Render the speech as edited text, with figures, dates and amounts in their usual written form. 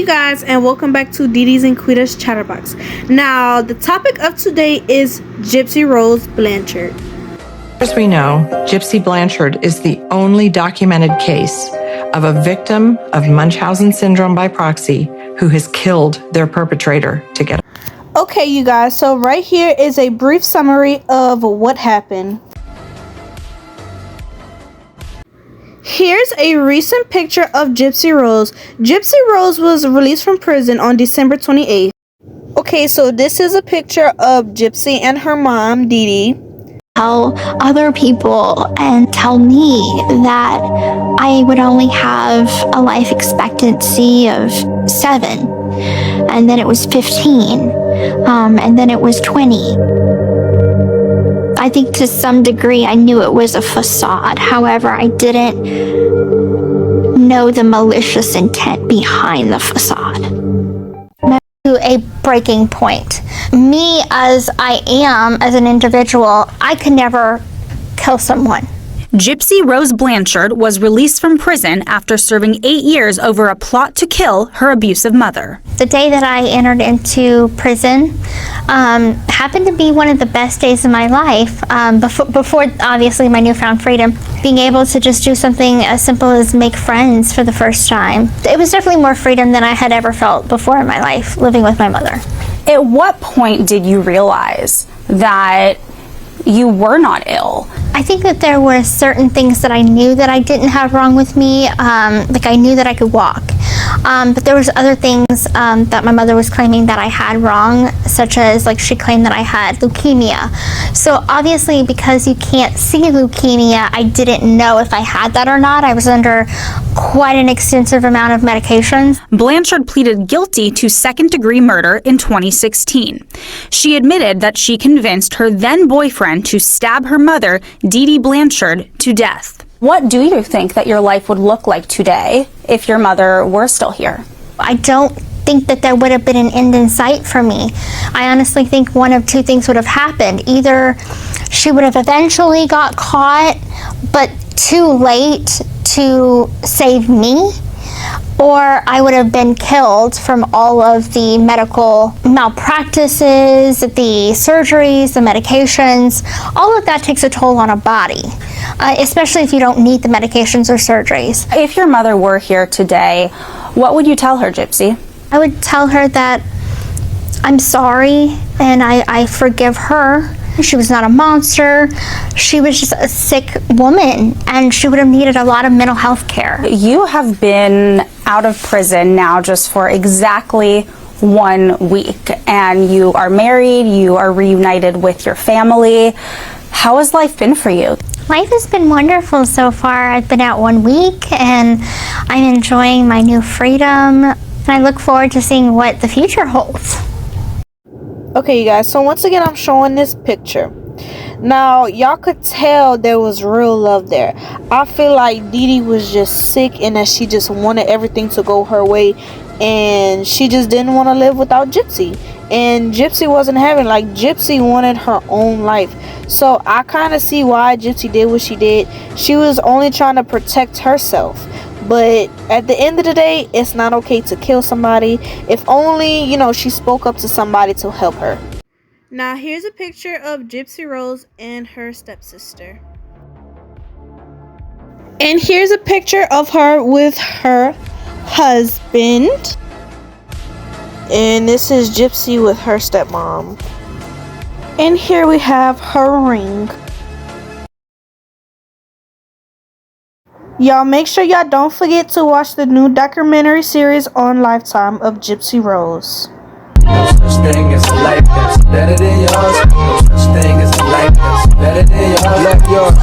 you guys, and welcome back to Didi's and Quita's Chatterbox. Now, the topic of today is Gypsy Rose Blanchard. As we know, Gypsy Blanchard is the only documented case of a victim of Munchausen syndrome by proxy who has killed their perpetrator to get. Okay, you guys, so right here is a brief summary of what happened. Here's a recent picture of Gypsy Rose. Gypsy Rose was released from prison on December 28th. Okay, so this is a picture of Gypsy and her mom, Didi. Tell other people and tell me that I would only have a life expectancy of 7, and then it was 15, and then it was 20. I think to some degree I knew it was a facade. However, I didn't know the malicious intent behind the facade. To a breaking point. Me as I am as an individual, I could never kill someone. Gypsy Rose Blanchard was released from prison after serving 8 years over a plot to kill her abusive mother. The day that I entered into prison happened to be one of the best days of my life. Before obviously my newfound freedom, being able to just do something as simple as make friends for the first time. It was definitely more freedom than I had ever felt before in my life, living with my mother. At what point did you realize that you were not ill? I think that there were certain things that I knew that I didn't have wrong with me. Like I knew that I could walk. But there was other things that my mother was claiming that I had wrong, such as like she claimed that I had leukemia. So obviously because you can't see leukemia, I didn't know if I had that or not. I was under quite an extensive amount of medications. Blanchard pleaded guilty to second-degree murder in 2016. She admitted that she convinced her then-boyfriend to stab her mother, Didi Blanchard, to death. What do you think that your life would look like today if your mother were still here? I don't think that there would have been an end in sight for me. I honestly think one of two things would have happened. Either she would have eventually got caught, but too late to save me, or I would have been killed from all of the medical malpractices, the surgeries, the medications. All of that takes a toll on a body, especially if you don't need the medications or surgeries. If your mother were here today, what would you tell her, Gypsy? I would tell her that I'm sorry and I forgive her. She was not a monster. She was just a sick woman, and she would have needed a lot of mental health care. You have been out of prison now just for exactly 1 week, and you are married, you are reunited with your family. How has life been for you? Life has been wonderful so far. I've been out 1 week, and I'm enjoying my new freedom, and I look forward to seeing what the future holds. Okay, you guys, so once again I'm showing this picture. Now y'all could tell there was real love there. I feel like Didi was just sick and that she just wanted everything to go her way, and she just didn't want to live without Gypsy, and Gypsy wasn't having, like, Gypsy wanted her own life. So I kind of see why Gypsy did what she did. She was only trying to protect herself. But at the end of the day, it's not okay to kill somebody. If only, she spoke up to somebody to help her. Now, here's a picture of Gypsy Rose and her stepsister. And here's a picture of her with her husband. And this is Gypsy with her stepmom. And here we have her ring. Y'all make sure y'all don't forget to watch the new documentary series on Lifetime of Gypsy Rose. No such thing as a life that's better than yours. No such thing as a life that's better than yours. Let yours.